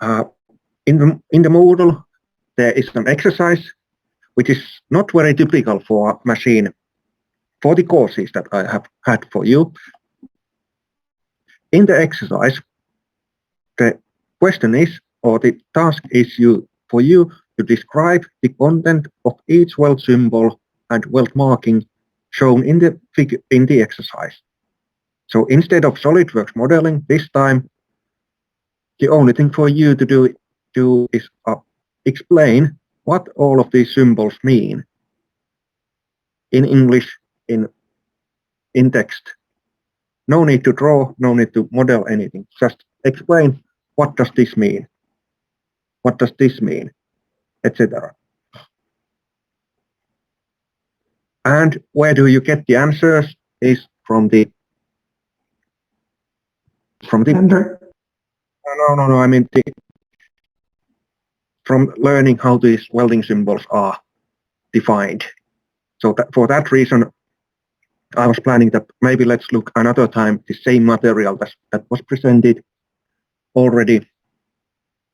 Uh, in the Moodle, there is an exercise which is not very typical for a machine for the courses that I have had for you. In the exercise, the question is, or the task is for you to describe the content of each weld symbol and weld marking shown in the exercise. So instead of SolidWorks modeling, this time the only thing for you to do is explain what all of these symbols mean in English, in text. No need to draw, no need to model anything. Just explain, what does this mean? What does this mean? Etc. And where do you get the answers? Is from the no, I mean from learning how these welding symbols are defined. So for that reason, I was planning that maybe let's look another time the same material that was presented already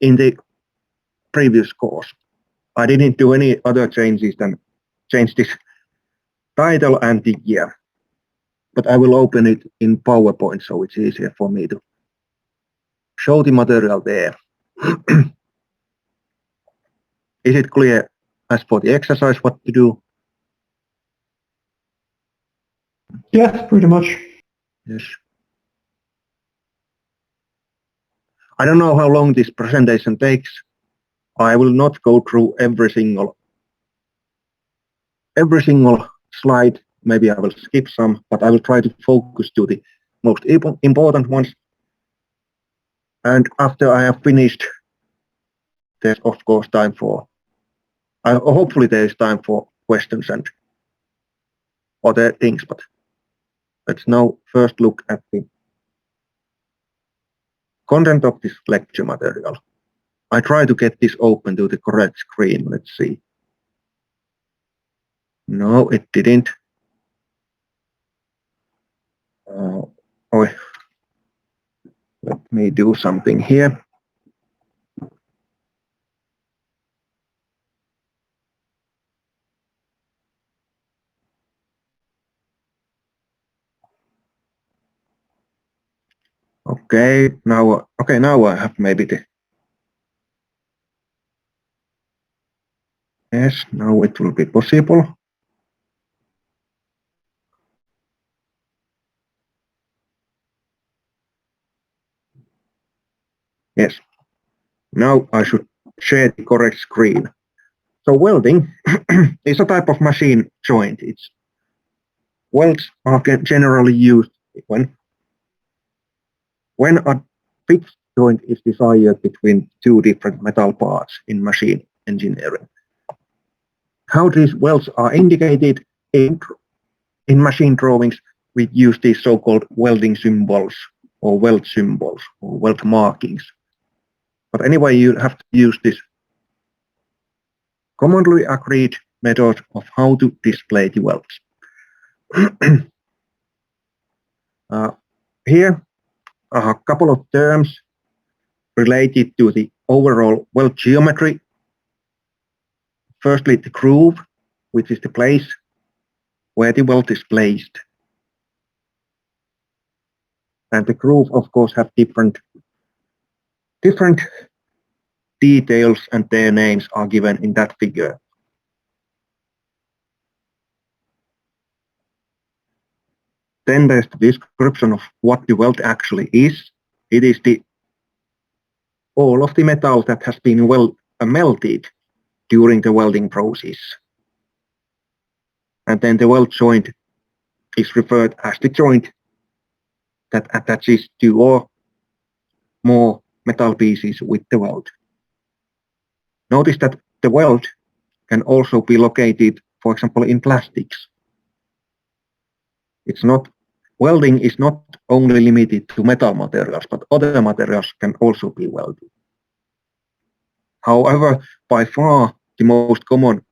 in the previous course. I didn't do any other changes than change this title and the year. But I will open it in PowerPoint so it's easier for me to show the material there. Is it clear as for the exercise what to do? Yes, pretty much. Yes. I don't know how long this presentation takes. I will not go through every single slide. Maybe I will skip some, but I will try to focus to the most important ones. And after I have finished, there's of course time for, hopefully there is time for questions and other things, but let's now first look at the content of this lecture material. I try to get this open to the correct screen. Let's see. No, it didn't. Let me do something here. Okay, now I have maybe the. Yes, now it will be possible. Yes, now I should share the correct screen. So welding is a type of machine joint. Welds are generally used when a fixed joint is desired between two different metal parts in machine engineering. How these welds are indicated in machine drawings, we use these so-called welding symbols or weld symbols or weld markings. But anyway, you have to use this commonly agreed method of how to display the welds. Here are a couple of terms related to the overall weld geometry. Firstly, the groove, which is the place where the weld is placed. And the groove, of course, have different details, and their names are given in that figure. Then there's the description of what the weld actually is. It is all of the metal that has been melted during the welding process. And then the weld joint is referred as the joint that attaches two or more metal pieces with the weld. Notice that the weld can also be located, for example, in plastics. Welding is not only limited to metal materials, but other materials can also be welded. However, by far the most common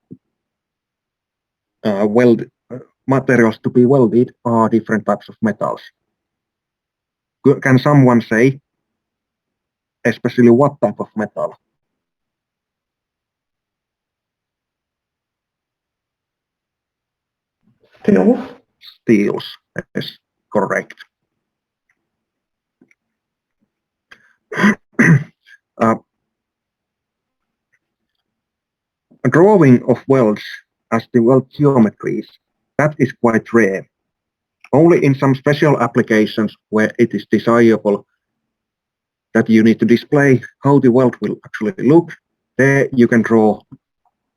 materials to be welded are different types of metals. Can someone say especially what type of metal? Steels is correct. A drawing of welds as the weld geometries, that is quite rare. Only in some special applications where it is desirable that you need to display how the weld will actually look, there you can draw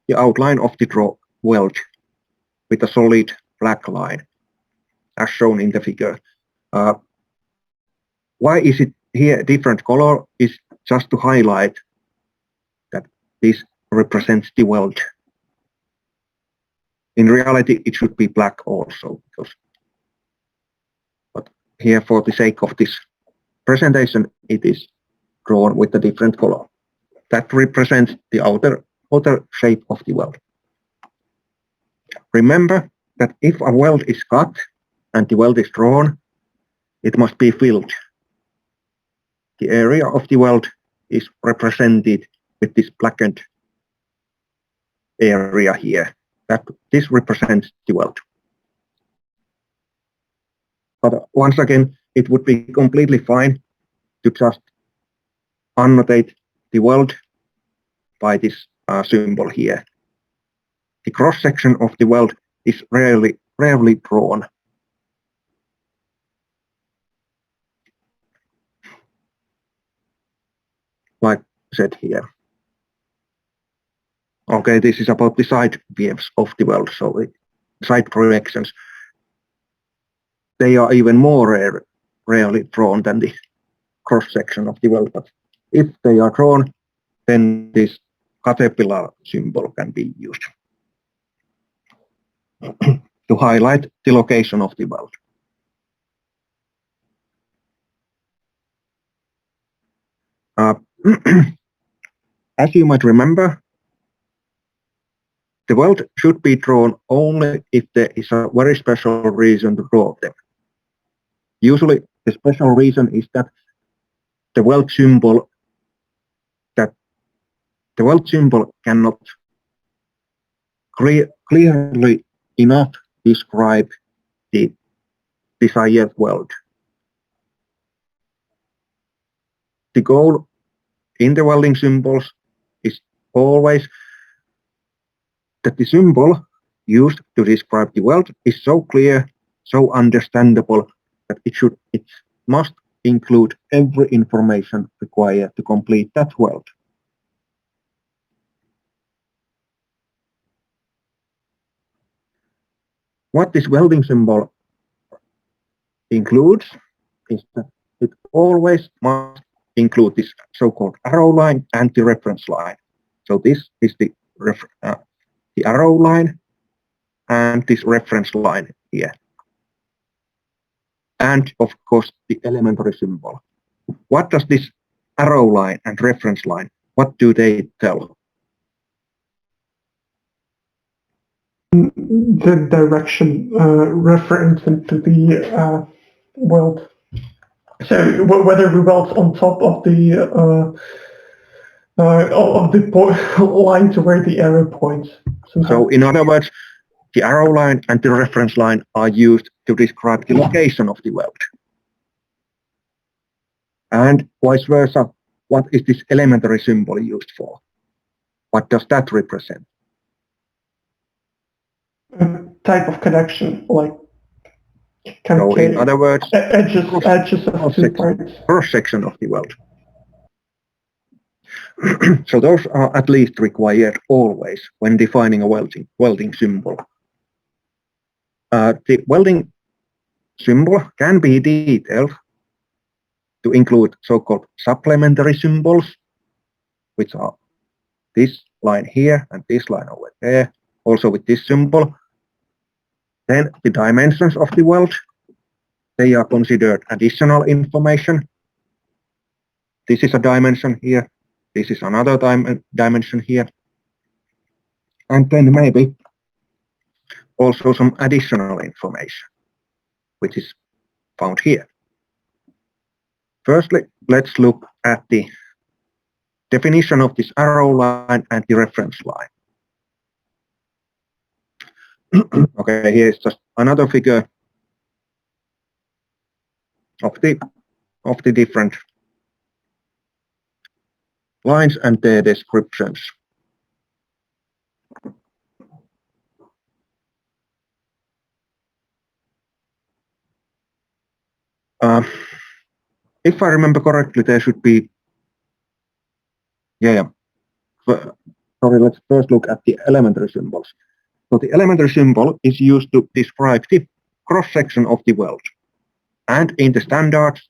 the outline of the weld with a solid black line, as shown in the figure. Why is it here a different color? Is just to highlight that this represents the weld. In reality, it should be black also, but here, for the sake of this presentation, it is drawn with a different color. That represents the outer shape of the weld. Remember that if a weld is cut and the weld is drawn, it must be filled. The area of the weld is represented with this blackened area here. This represents the weld. But once again, it would be completely fine to just annotate the weld by this symbol here. The cross-section of the weld is rarely drawn. Like said here. Okay, this is about the side views of the weld, so side projections. They are even more rarely drawn than the cross-section of the weld, but if they are drawn, then this caterpillar symbol can be used to highlight the location of the weld. As you might remember, the weld should be drawn only if there is a very special reason to draw them. Usually, the special reason is that the weld symbol cannot clearly enough describe the desired weld. The goal in the welding symbols is always that the symbol used to describe the weld is so clear, so understandable that it must include every information required to complete that weld. What this welding symbol includes is that it always must include this so-called arrow line and the reference line. So this is the arrow line and this reference line here. And of course the elementary symbol. What does this arrow line and reference line, what do they tell? The direction reference into the weld. So whether we weld on top of the line to where the arrow points. Somehow. So in other words, the arrow line and the reference line are used to describe the location of the weld. And vice versa, what is this elementary symbol used for? What does that represent? A type of connection, like So in other words, edges of two parts. Cross-section of the weld. So those are at least required always when defining a welding symbol. The welding symbol can be detailed to include so-called supplementary symbols, which are this line here and this line over there, also with this symbol. Then the dimensions of the weld, they are considered additional information. This is a dimension here. This is another dimension here. And then maybe also some additional information, which is found here. Firstly, let's look at the definition of this arrow line and the reference line. Okay, here is just another figure of the different lines and their descriptions. If I remember correctly, there should be, sorry, let's first look at the elementary symbols. So the elementary symbol is used to describe the cross-section of the weld. And in the standards,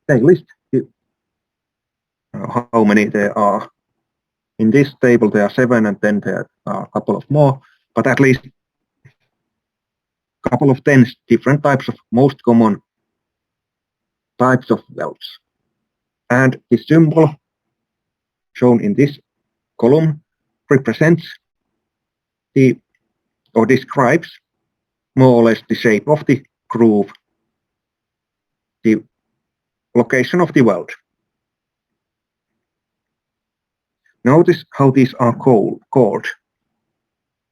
they list how many there are. In this table, there are 7, and then there are a couple of more, but at least a couple of 10 different types of most common types of welds. And the symbol shown in this column represents or describes more or less the shape of the groove, the location of the weld. Notice how these are called.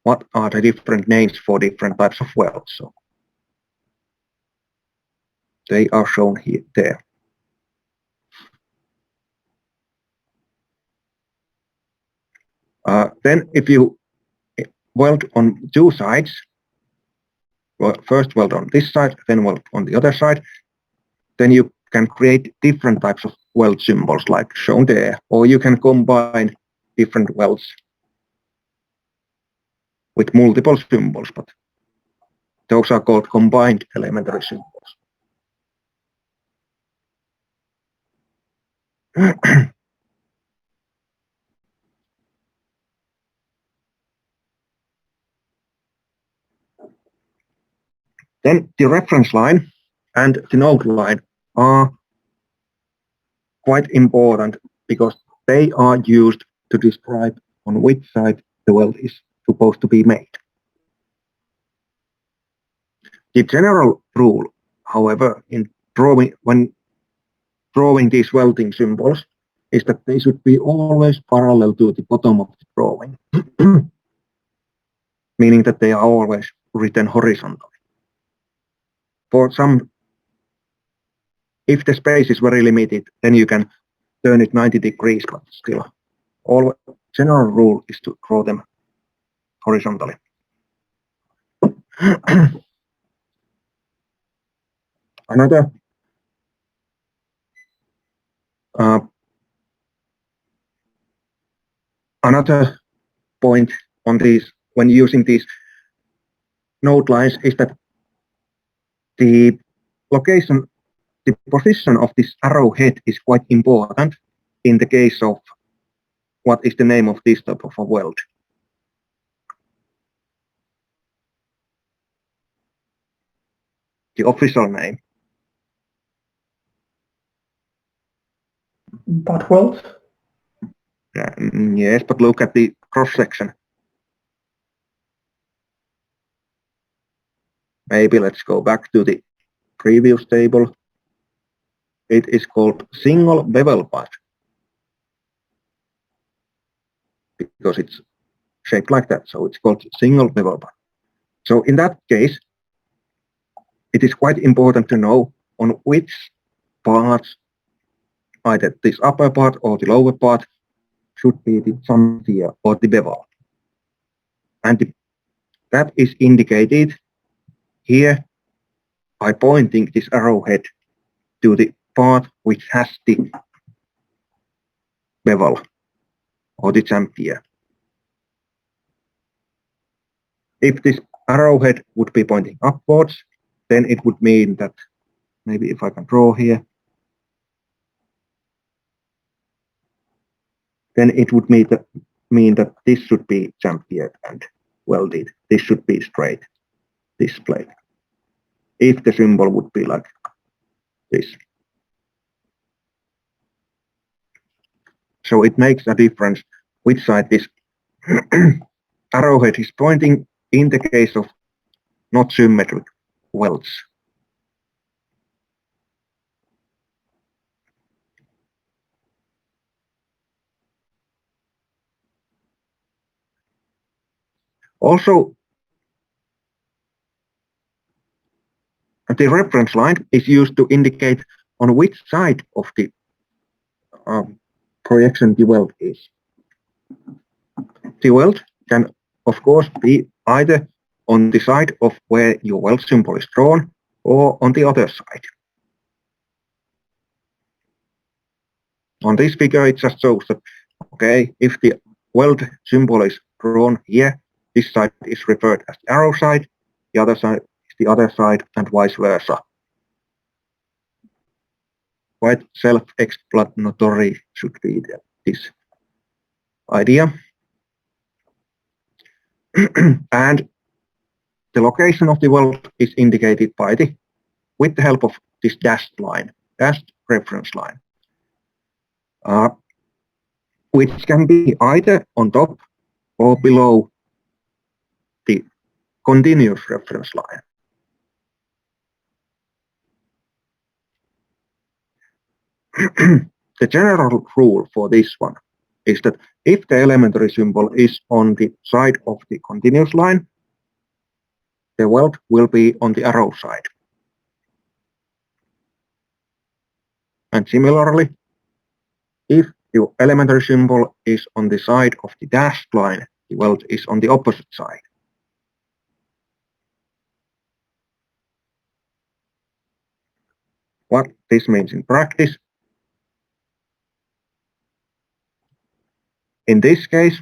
What are the different names for different types of welds? So they are shown here, there. Then if you weld on two sides, well, first weld on this side, then weld on the other side, then you can create different types of weld symbols like shown there, or you can combine different welds with multiple symbols, but those are called combined elementary symbols. Then the reference line and the note line are quite important because they are used to describe on which side the weld is supposed to be made. The general rule, however, in when drawing these welding symbols is that they should be always parallel to the bottom of the drawing, meaning that they are always written horizontally. For some, if the space is very limited, then you can turn it 90 degrees, but still, all general rule is to draw them horizontally. Another point on these, when using these note lines, is that the location, the position of this arrowhead is quite important in the case of what is the name of this type of a weld. The official name. Butt weld? Yes, but look at the cross-section. Maybe let's go back to the previous table. It is called single bevel butt because it's shaped like that, so it's called single bevel butt. So in that case, it is quite important to know on which parts, either this upper part or the lower part, should be the chamfer or the bevel. And that is indicated here by pointing this arrowhead to the part which has the bevel or the chamfer. If this arrowhead would be pointing upwards, then it would mean that, maybe if I can draw here, then it would mean that this should be chamfered and welded. This should be straight, this plate. If the symbol would be like this. So it makes a difference which side this arrowhead is pointing in the case of not symmetric welds. Also, the reference line is used to indicate on which side of the projection the weld is. The weld can, of course, be either on the side of where your weld symbol is drawn or on the other side. On this figure, it just shows that, okay, if the weld symbol is drawn here, this side is referred as the arrow side, the other side is the other side, and vice versa. Quite self-explanatory should be this idea. And the location of the weld is indicated with the help of this dashed line, dashed reference line, which can be either on top or below the continuous reference line. The general rule for this one is that if the elementary symbol is on the side of the continuous line, the weld will be on the arrow side. And similarly, if the elementary symbol is on the side of the dashed line, the weld is on the opposite side. What this means in practice: in this case,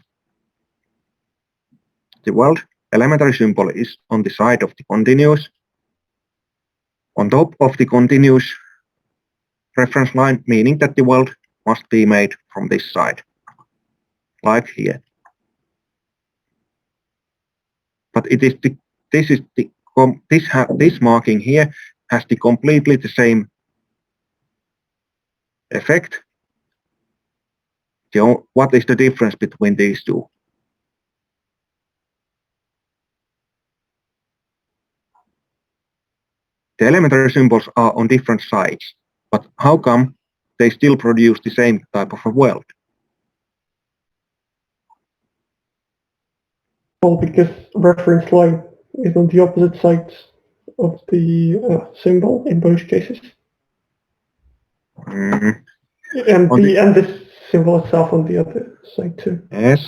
the weld elementary symbol is on the side of the continuous, on top of the continuous reference line, meaning that the weld must be made from this side, like here. But this marking here has completely the same effect. What is the difference between these two? The elementary symbols are on different sides, but how come they still produce the same type of a weld? Well, because reference line is on the opposite sides of the symbol in both cases. And this symbol itself on the other side too. Yes,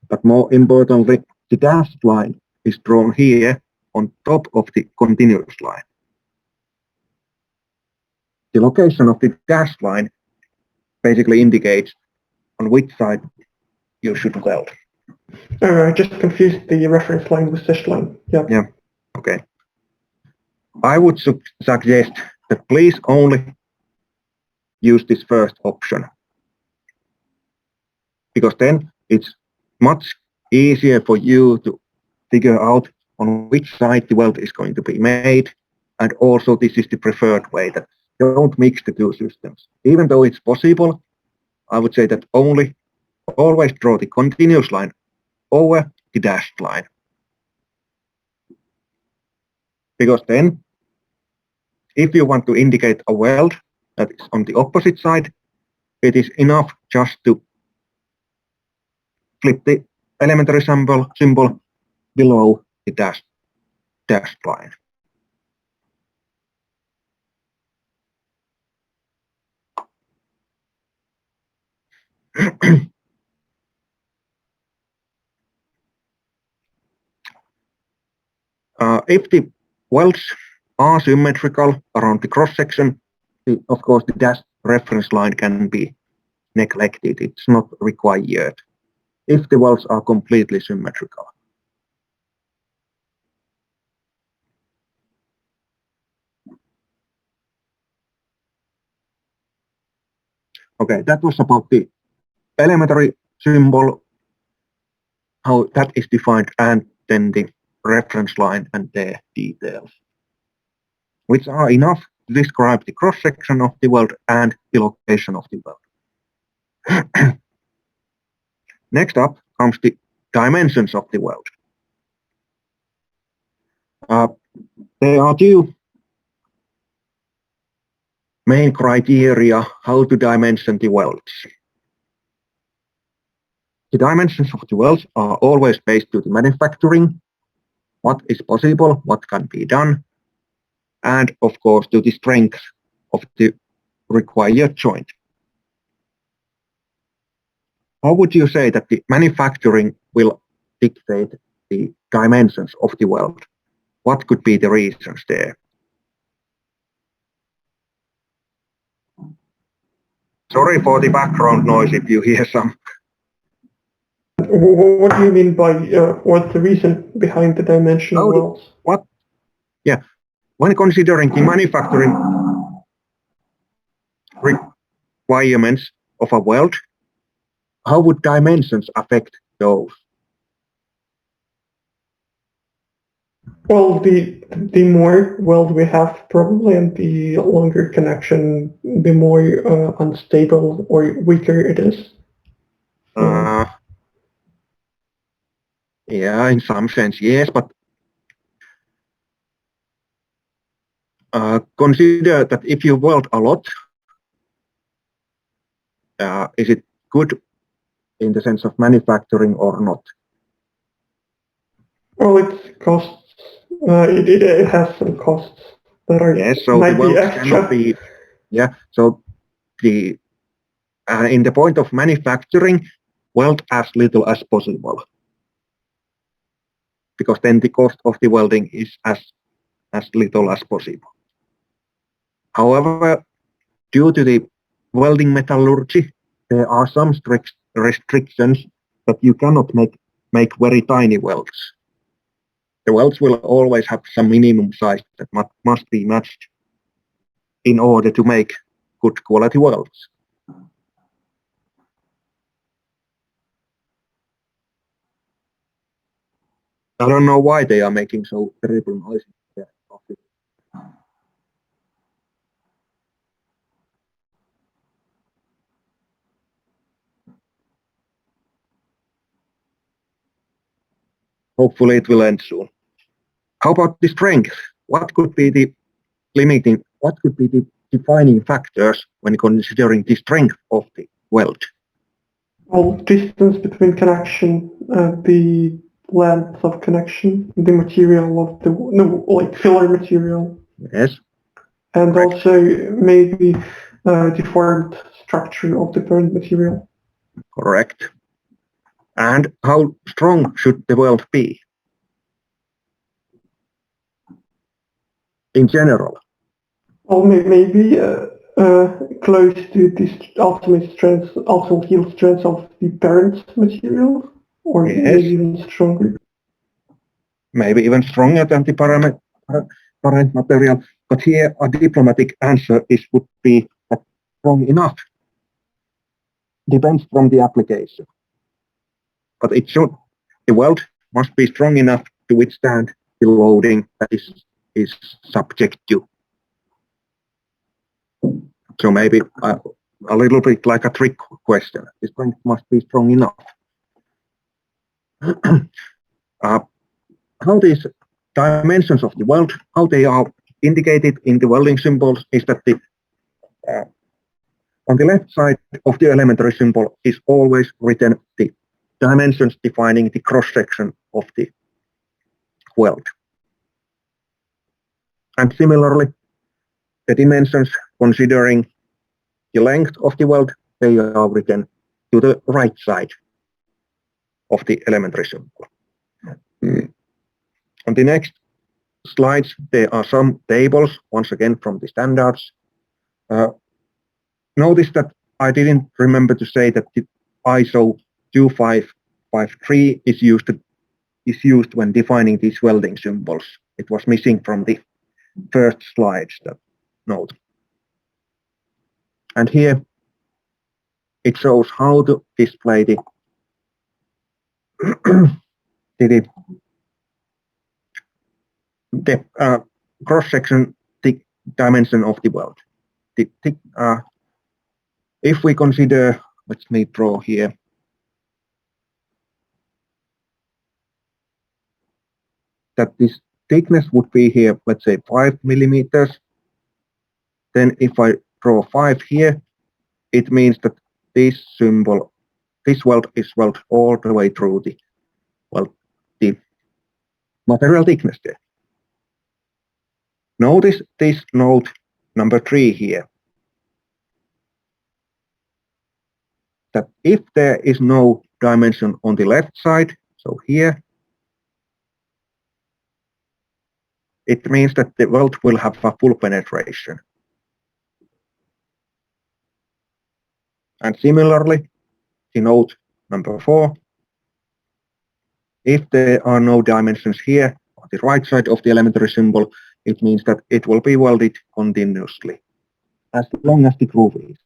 but more importantly, the dashed line is drawn here on top of the continuous line. The location of the dashed line basically indicates on which side you should weld. I just confused the reference line with dash line. Yeah. Okay. I would suggest that please only use this first option, because then it's much easier for you to figure out on which side the weld is going to be made, and also this is the preferred way, that don't mix the two systems. Even though it's possible, I would say that always draw the continuous line over the dashed line, because then if you want to indicate a weld that is on the opposite side, it is enough just to flip the elementary symbol below the dashed line. If the welds are symmetrical around the cross-section, of course the dashed reference line can be neglected. It's not required if the welds are completely symmetrical. Okay, that was about the elementary symbol, how that is defined, and then the reference line and their details, which are enough to describe the cross-section of the weld and the location of the weld. Next up comes the dimensions of the weld. There are two main criteria how to dimension the welds. The dimensions of the welds are always based to the manufacturing, what is possible, what can be done, and of course to the strength of the required joint. How would you say that the manufacturing will dictate the dimensions of the weld? What could be the reasons there? Sorry for the background noise if you hear some. What do you mean by what's the reason behind the dimensional welds? What? Yeah, when considering the manufacturing requirements of a weld, how would dimensions affect those? Well, the more weld we have probably, and the longer connection, the more unstable or weaker it is. Yeah, in some sense, yes, but consider that if you weld a lot, is it good in the sense of manufacturing or not? Well, it costs. It has some costs that are so might the welds be extra. cannot be. Yeah, so the in the point of manufacturing, weld as little as possible, because then the cost of the welding is as little as possible. However, due to the welding metallurgy, there are some strict restrictions that you cannot make very tiny welds. The welds will always have some minimum size that must be matched in order to make good quality welds. I don't know why they are making so terrible noise. Hopefully it will end soon. How about the strength? What could be the limiting, what could be the defining factors when considering the strength of the weld? Well, distance between connection, the length of connection, the material of the, no, like filler material. Yes. And correct. Also maybe deformed structure of the parent material. Correct. And how strong should the weld be? In general? Well, maybe close to the ultimate yield strength of the parent material, or yes. Maybe even stronger. Maybe even stronger than the parent material. But here a diplomatic answer would be strong enough. Depends from the application. But it should, the weld must be strong enough to withstand the loading that is subject to. So maybe a little bit like a trick question. The strength must be strong enough. How these dimensions of the weld, how they are indicated in the welding symbols is that the on the left side of the elementary symbol is always written the dimensions defining the cross-section of the weld. And similarly, the dimensions considering the length of the weld, they are written to the right side of the elementary symbol. On the next slides, there are some tables, once again from the standards. Notice that I didn't remember to say that the ISO 2553 is used when defining these welding symbols. It was missing from the first slides, that note. And here it shows how to display the cross-section thick dimension of the weld. If we consider, let me draw here, that this thickness would be here, let's say 5 millimeters. Then if I draw 5 here, it means that this symbol, this weld is weld all the way through the material thickness there. Notice this note number 3 here. That if there is no dimension on the left side, so here, it means that the weld will have a full penetration. And similarly, the note number 4, if there are no dimensions here on the right side of the elementary symbol, it means that it will be welded continuously, as long as the groove is.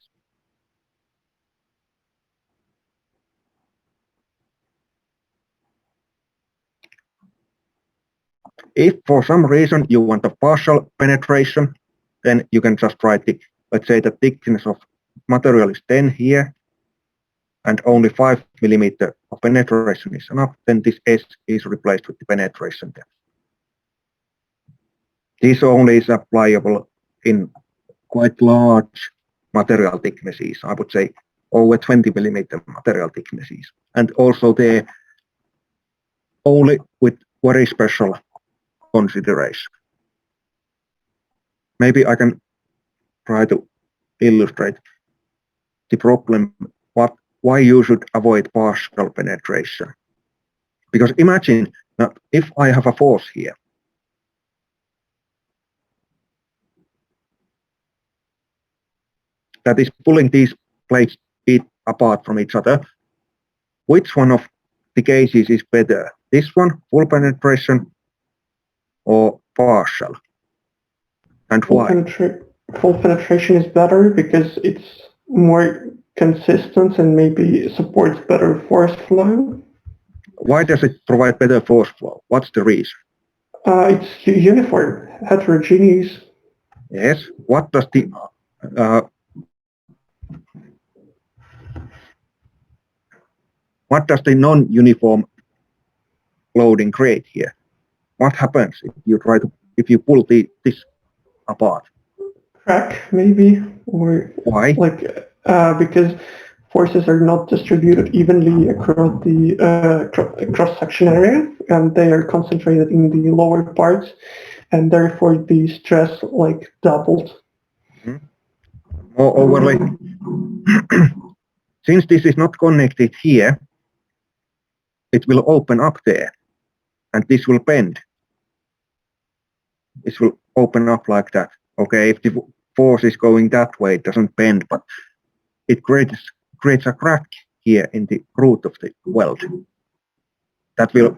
If for some reason you want a partial penetration, then you can just write the, let's say the thickness of material is 10 here, and only 5 millimeter of penetration is enough, then this S is replaced with the penetration depth. This only is applicable in quite large material thicknesses, I would say over 20 millimeter material thicknesses, and also there only with very special consideration. Maybe I can try to illustrate the problem, why you should avoid partial penetration. Because imagine that if I have a force here, that is pulling these plates apart from each other, which one of the cases is better? This one, full penetration, or partial? And why? Full penetration is better because it's more consistent and maybe supports better force flow. Why does it provide better force flow? What's the reason? It's uniform, heterogeneous. Yes. What does the non-uniform loading create here? What happens if you pull this apart? Crack, maybe, or why? Because forces are not distributed evenly across the cross-section area, and they are concentrated in the lower parts, and therefore the stress doubled. Mm-hmm. Moreover, since this is not connected here, it will open up there, and this will bend. This will open up like that. Okay, if the force is going that way, it doesn't bend, but it creates a crack here in the root of the weld that will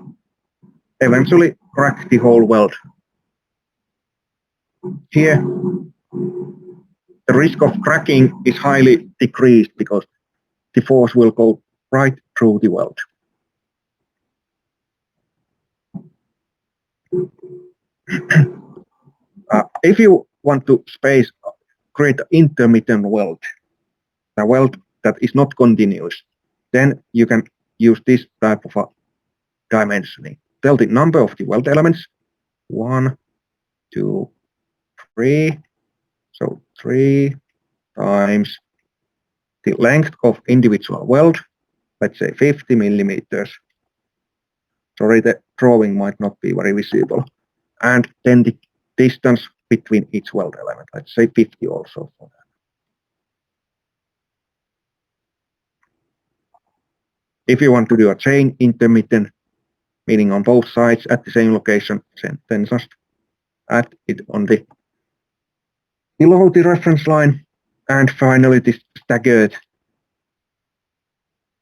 eventually crack the whole weld. Here, the risk of cracking is highly decreased because the force will go right through the weld. If you want to create an intermittent weld, a weld that is not continuous, then you can use this type of a dimensioning. Tell the number of the weld elements, 1, 2, 3, so 3 times the length of individual weld, let's say 50 millimeters. Sorry, the drawing might not be very visible. And then the distance between each weld element, let's say 50 also for that. If you want to do a chain intermittent, meaning on both sides at the same location, then just add it on the below the reference line. And finally, this staggered,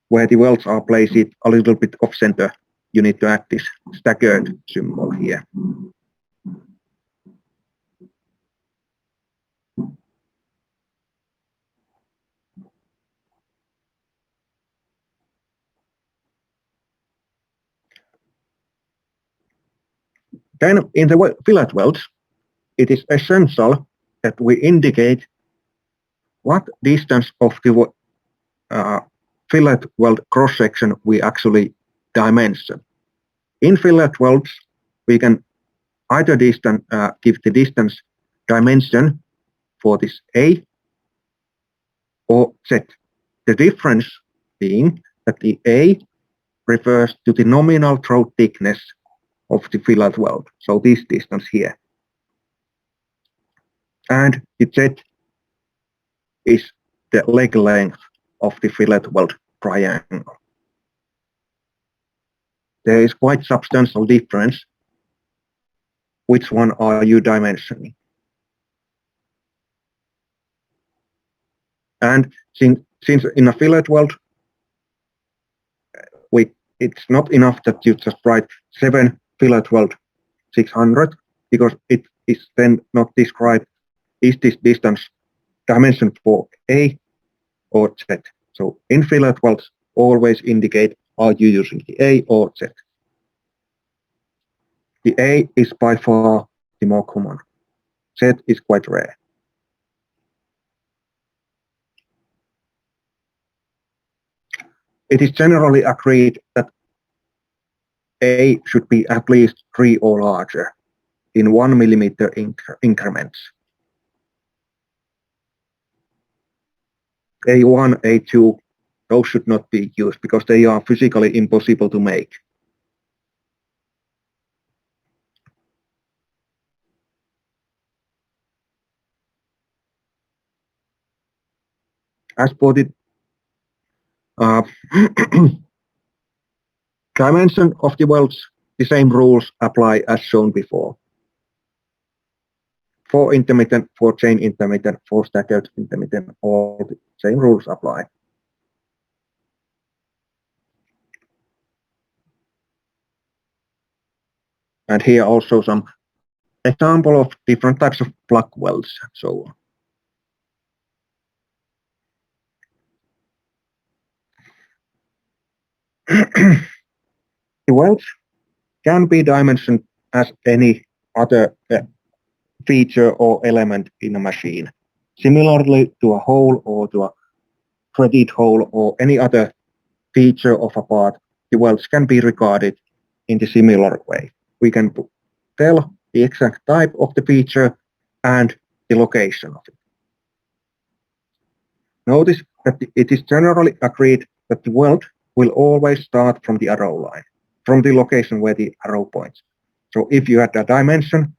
where the welds are placed a little bit off center, you need to add this staggered symbol here. Then in the fillet welds, it is essential that we indicate what distance of the fillet weld cross-section we actually dimension. In fillet welds, we can either give the distance dimension for this A or Z. The difference being that the A refers to the nominal throat thickness of the fillet weld, so this distance here. And the Z is the leg length of the fillet weld triangle. There is quite substantial difference. Which one are you dimensioning? And since in a fillet weld, it's not enough that you just write 7 fillet weld 600, because it is then not described, is this distance dimension for A or Z. So in fillet welds, always indicate, are you using the A or Z? The A is by far the more common. Z is quite rare. It is generally agreed that A should be at least 3 or larger in 1 millimeter increments. A1, A2, those should not be used because they are physically impossible to make. As for the dimension of the welds, the same rules apply as shown before. For intermittent, for chain intermittent, for staggered intermittent, all the same rules apply. And here also some example of different types of plug welds and so on. The welds can be dimensioned as any other feature or element in a machine, similarly to a hole or to a threaded hole or any other feature of a part. The welds can be regarded in the similar way. We can tell the exact type of the feature and the location of it. Notice that it is generally agreed that the weld will always start from the arrow line, from the location where the arrow points. So if you add a dimension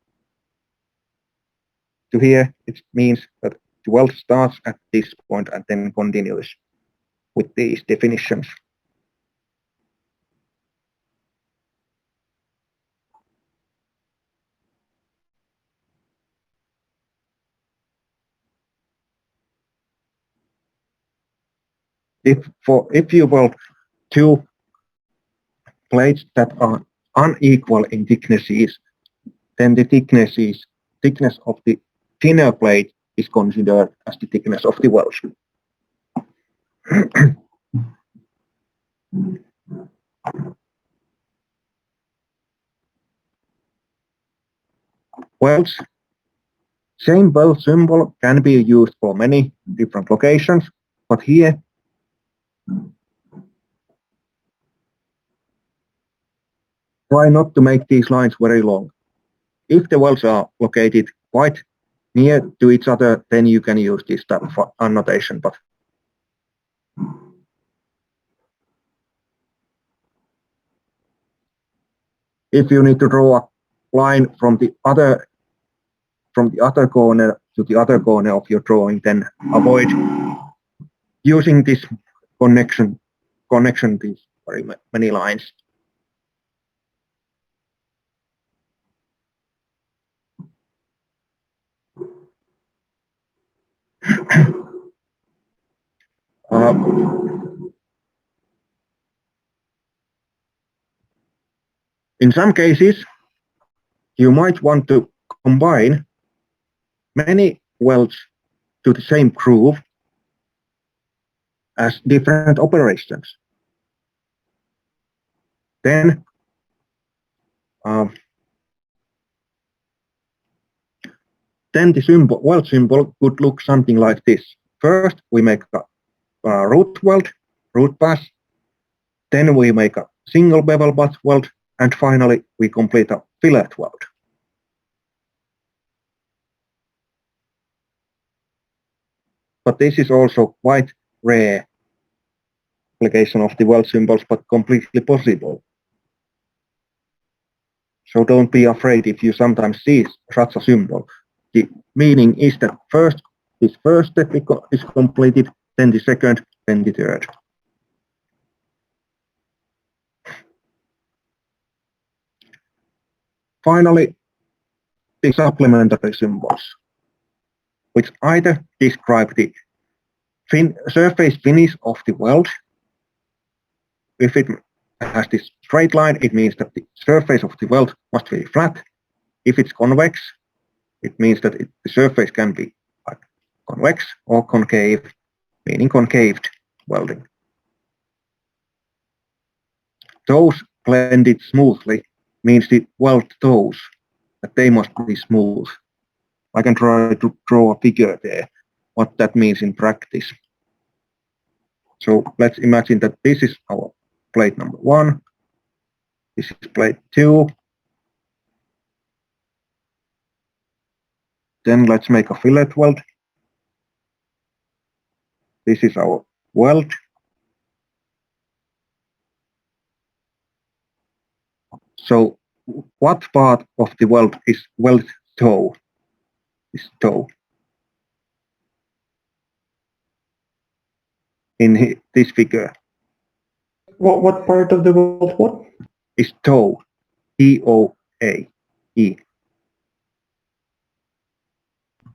to here, it means that the weld starts at this point and then continues with these definitions. If you weld 2 plates that are unequal in thicknesses, then the thickness of the thinner plate is considered as the thickness of the weld. Welds, same weld symbol can be used for many different locations, but here try not to make these lines very long. If the welds are located quite near to each other, then you can use this type of annotation. But if you need to draw a line from the other corner to the other corner of your drawing, then avoid using this connection these very many lines. In some cases, you might want to combine many welds to the same groove as different operations. Then the weld symbol could look something like this. First, we make a root weld, root pass. Then we make a single bevel butt weld, and finally we complete a fillet weld. But this is also quite rare application of the weld symbols, but completely possible. So don't be afraid if you sometimes see such a symbol. The meaning is that this first step is completed, then the second, then the third. Finally, the supplementary symbols, which either describe the surface finish of the weld. If it has this straight line, it means that the surface of the weld must be flat. If it's convex, it means that the surface can be convex or concave, meaning concaved welding. Those blended smoothly means the weld toes, that they must be smooth. I can try to draw a figure there, what that means in practice. So let's imagine that this is our plate number 1. This is plate 2. Then let's make a fillet weld. This is our weld. So what part of the weld is weld toe? This toe. In this figure. What part of the weld what? Is toe. T-O-A-E.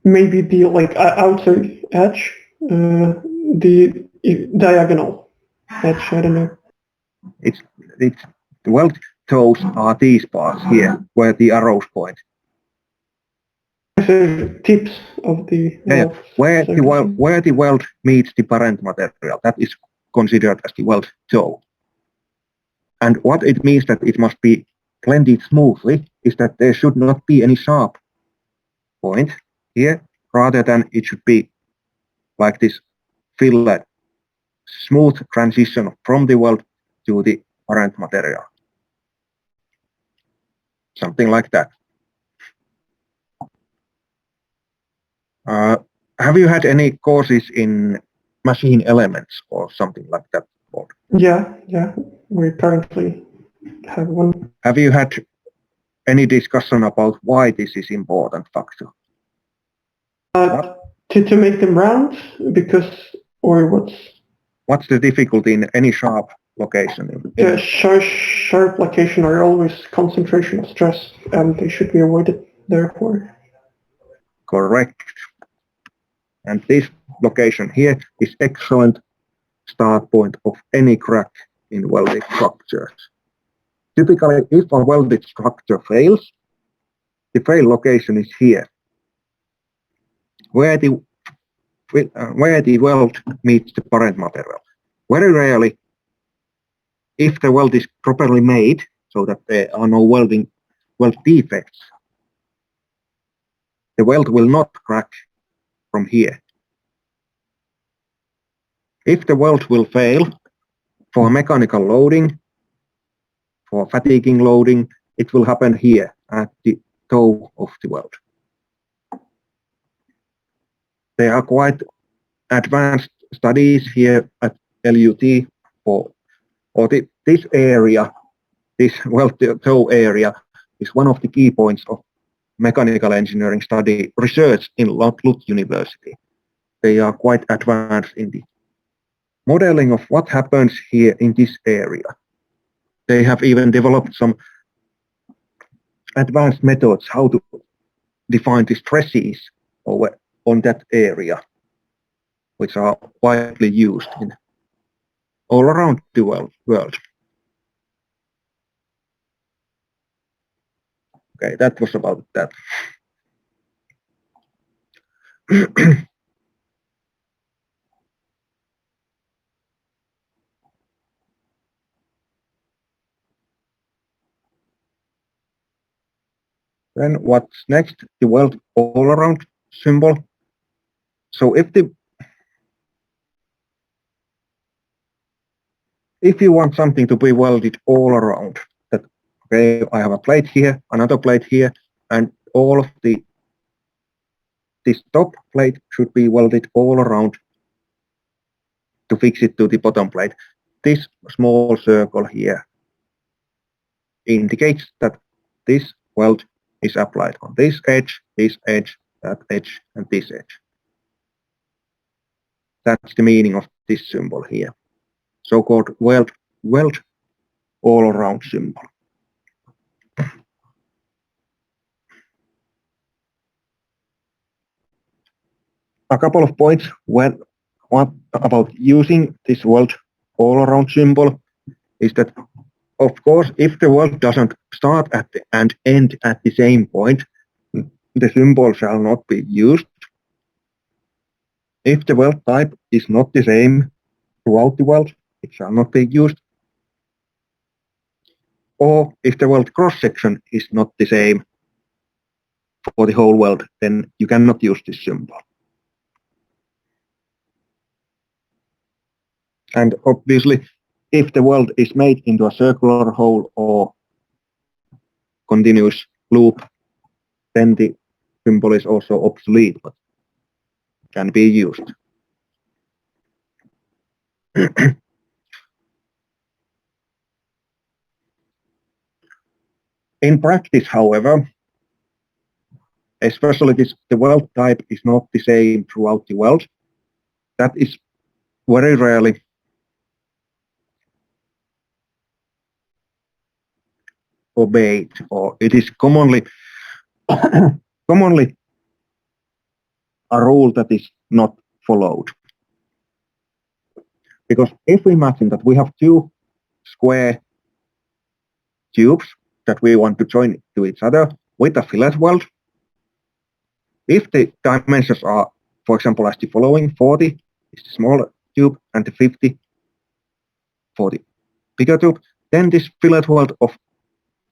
Maybe the outside edge, the diagonal edge. I don't know. It's the weld toes are these parts here, where the arrows point. The tips of the weld. Where the weld meets the parent material, that is considered as the weld toe. And what it means that it must be blended smoothly is that there should not be any sharp point here, rather than it should be like this fillet, smooth transition from the weld to the parent material. Something like that. Have you had any courses in machine elements or something like that? Yeah, we currently have one. Have you had any discussion about why this is important factor? To make them round, what's the difficulty in any sharp location? Sharp location are always concentration of stress, and they should be avoided, therefore. Correct. And this location here is excellent start point of any crack in welded structures. Typically, if a welded structure fails, the fail location is here, where the weld meets the parent material. Very rarely, if the weld is properly made, so that there are no weld defects, the weld will not crack from here. If the weld will fail for mechanical loading, for fatiguing loading, it will happen here at the toe of the weld. There are quite advanced studies here at LUT this area, this weld toe area, is one of the key points of mechanical engineering study research in LUT University. They are quite advanced in the modeling of what happens here in this area. They have even developed some advanced methods how to define the stresses on that area, which are widely used all around the world. Okay, that was about that. Then what's next? The weld all around symbol. So if you want something to be welded all around, that okay, I have a plate here, another plate here, and all of this top plate should be welded all around to fix it to the bottom plate. This small circle here indicates that this weld is applied on this edge, that edge, and this edge. That's the meaning of this symbol here. So-called weld all-around symbol. A couple of points about using this weld all-around symbol is that, of course, if the weld doesn't start at and end at the same point, the symbol shall not be used. If the weld type is not the same throughout the weld, it shall not be used. Or if the weld cross-section is not the same for the whole weld, then you cannot use this symbol. And obviously, if the weld is made into a circular hole or continuous loop, then the symbol is also obsolete, but can be used. In practice, however, especially the weld type is not the same throughout the weld. That is very rarely obeyed, or it is commonly a rule that is not followed. Because if we imagine that we have two square tubes that we want to join to each other with a fillet weld, if the dimensions are, for example, as the following: 40 is the smaller tube and the 50 for the bigger tube, then this fillet weld of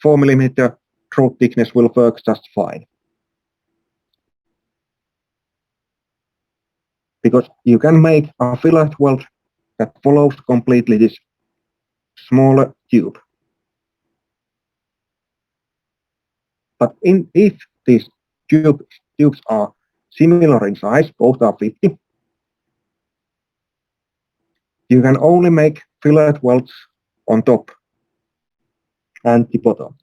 4 mm throat thickness will work just fine. Because you can make a fillet weld that follows completely this smaller tube. But if these tubes are similar in size, both are 50, you can only make fillet welds on top and the bottom.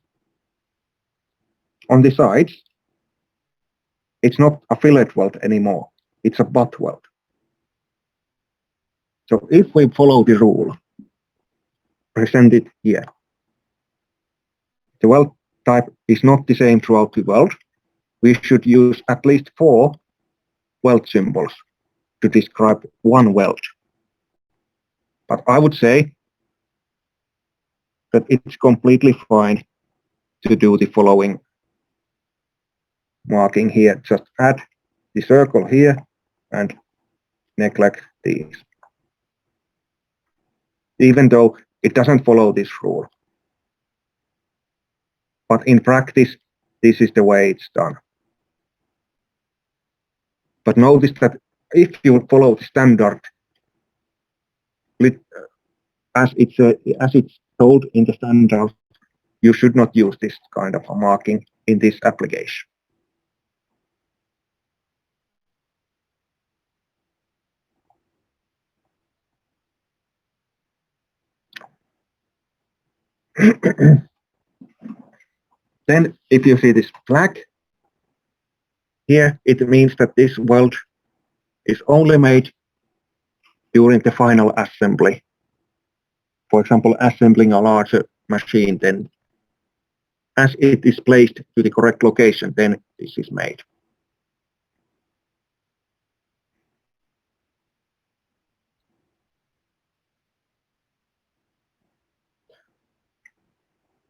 On the sides, it's not a fillet weld anymore, it's a butt weld. So if we follow the rule presented here, the weld type is not the same throughout the weld, we should use at least 4 weld symbols to describe one weld. But I would say that it's completely fine to do the following marking here. Just add the circle here and neglect these, even though it doesn't follow this rule. But in practice, this is the way it's done. But notice that if you follow the standard as it's told in the standard, you should not use this kind of a marking in this application. Then if you see this flag here, it means that this weld is only made during the final assembly. For example, assembling a larger machine, then as it is placed to the correct location, then this is made.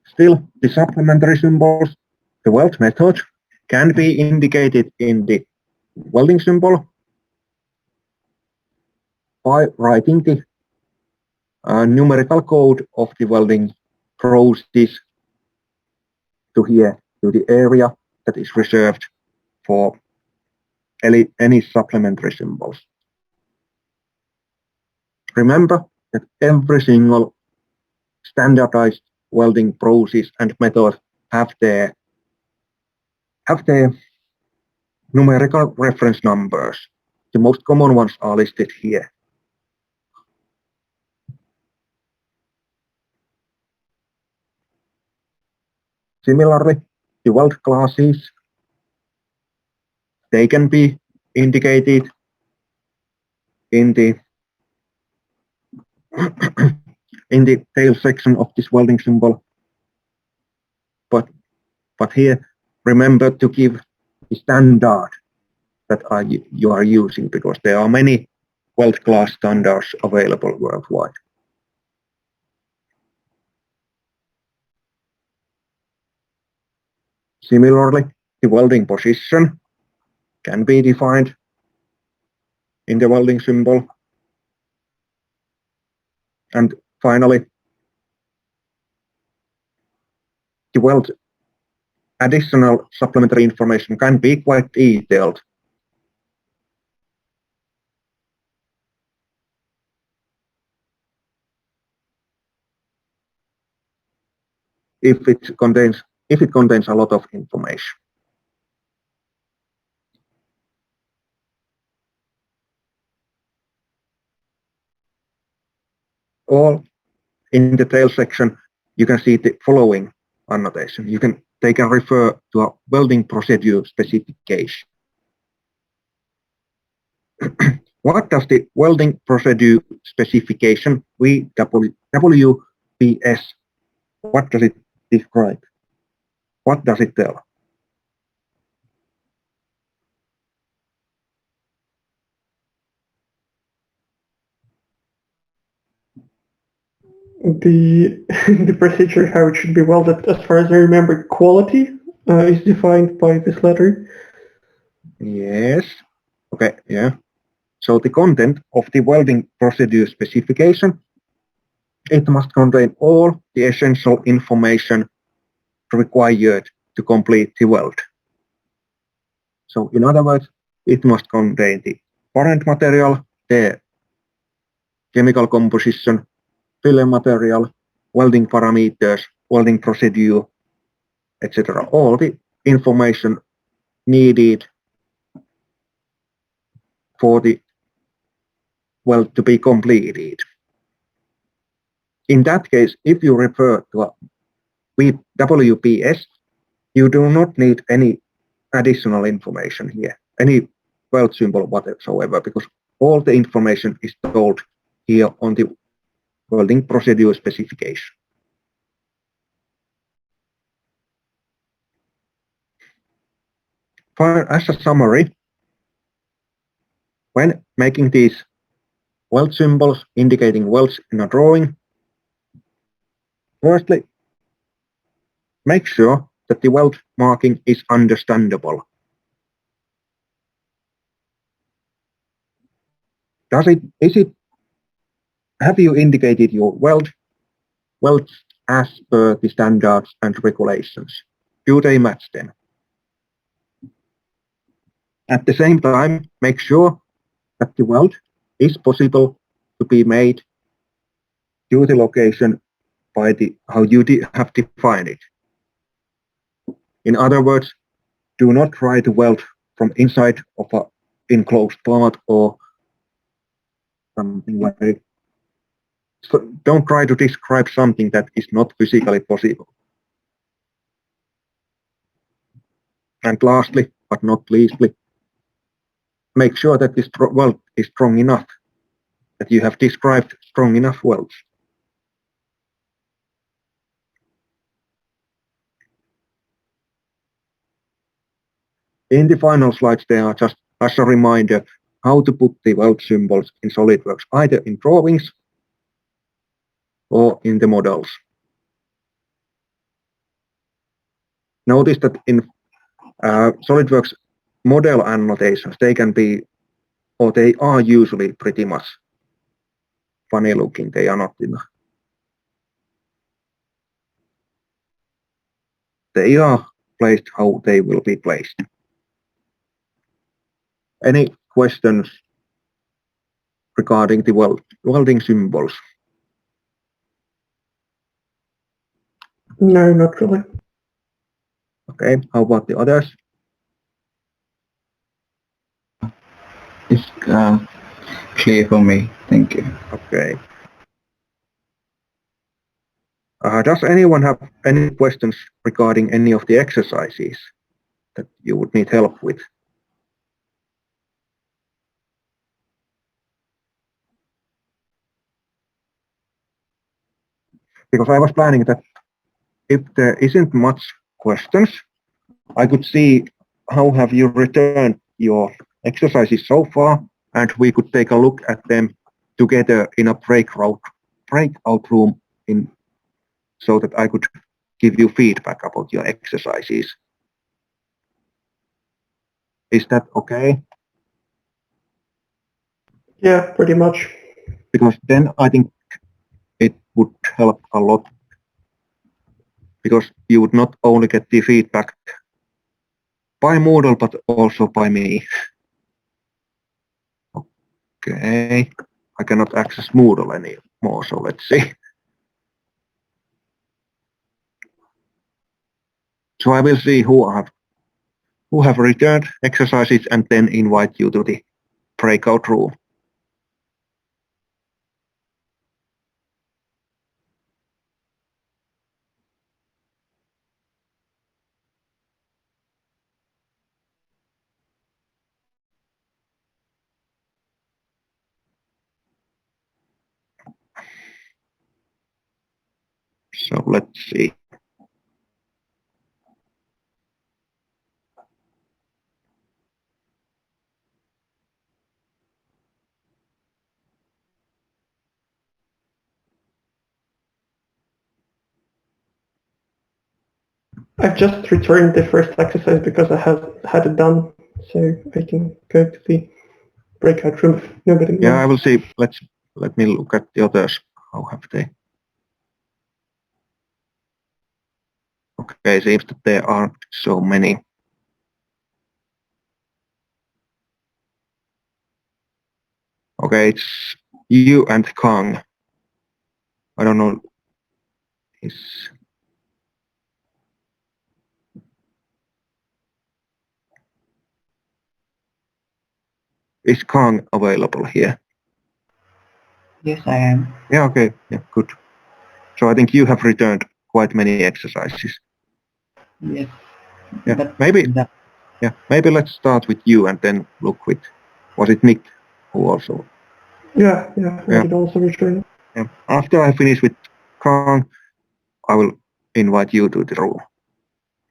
Still, the supplementary symbols, the weld method, can be indicated in the welding symbol by writing the numerical code of the welding process to here, to the area that is reserved for any supplementary symbols. Remember that every single standardized welding process and method have their numerical reference numbers. The most common ones are listed here. Similarly, the weld classes, they can be indicated in the in the tail section of this welding symbol. But here, remember to give the standard that you are using, because there are many weld class standards available worldwide. Similarly, the welding position can be defined in the welding symbol. And finally, the weld additional supplementary information can be quite detailed. If it contains a lot of information. Or in the tail section, you can see the following annotation. They can refer to a welding procedure specification. What does the welding procedure specification, WPS, what does it describe? What does it tell? The procedure, how it should be welded, as far as I remember, quality is defined by this letter. Yes. Okay, yeah. So the content of the welding procedure specification, it must contain all the essential information required to complete the weld. So in other words, it must contain the parent material, the chemical composition, filler material, welding parameters, welding procedure, etc. All the information needed for the weld to be completed. In that case, if you refer to a WPS, you do not need any additional information here, any weld symbol whatsoever, because all the information is told here on the welding procedure specification. As a summary, when making these weld symbols indicating welds in a drawing, firstly, make sure that the weld marking is understandable. Have you indicated your welds as per the standards and regulations? Do they match them? At the same time, make sure that the weld is possible to be made to the location by how you have defined it. In other words, do not try to weld from inside of an enclosed part or something like it. So don't try to describe something that is not physically possible. And lastly, but not leastly, make sure that this weld is strong enough, that you have described strong enough welds. In the final slides, they are just as a reminder how to put the weld symbols in SolidWorks, either in drawings or in the models. Notice that in SolidWorks model annotations, they can be, or they are usually pretty much funny looking. They are not enough. They are placed how they will be placed. Any questions regarding the welding symbols? No, not really. Okay, how about the others? It's clear for me. Thank you. Okay. Does anyone have any questions regarding any of the exercises that you would need help with? Because I was planning that if there isn't much questions, I could see how have you returned your exercises so far, and we could take a look at them together in a breakout room so that I could give you feedback about your exercises. Is that okay? Yeah, pretty much. Because then I think it would help a lot, because you would not only get the feedback by Moodle, but also by me. Okay, I cannot access Moodle anymore, so let's see. So I will see who have returned exercises and then invite you to the breakout room. So let's see. I've just returned the first exercise because I had it done, so I can go to the breakout room if nobody Yeah, I wants. will see. Let me look at the others. How have they? Okay, seems that there aren't so many. Okay, it's you and Kang. I don't know. Is Kang available here? Yes, I am. Yeah, okay. Yeah, good. So I think you have returned quite many exercises. Yes. Yeah, But maybe let's start with you and then look with, was it Nick who also? Yeah, I Yeah. did also return. Yeah. After I finish with Kang, I will invite you to the room.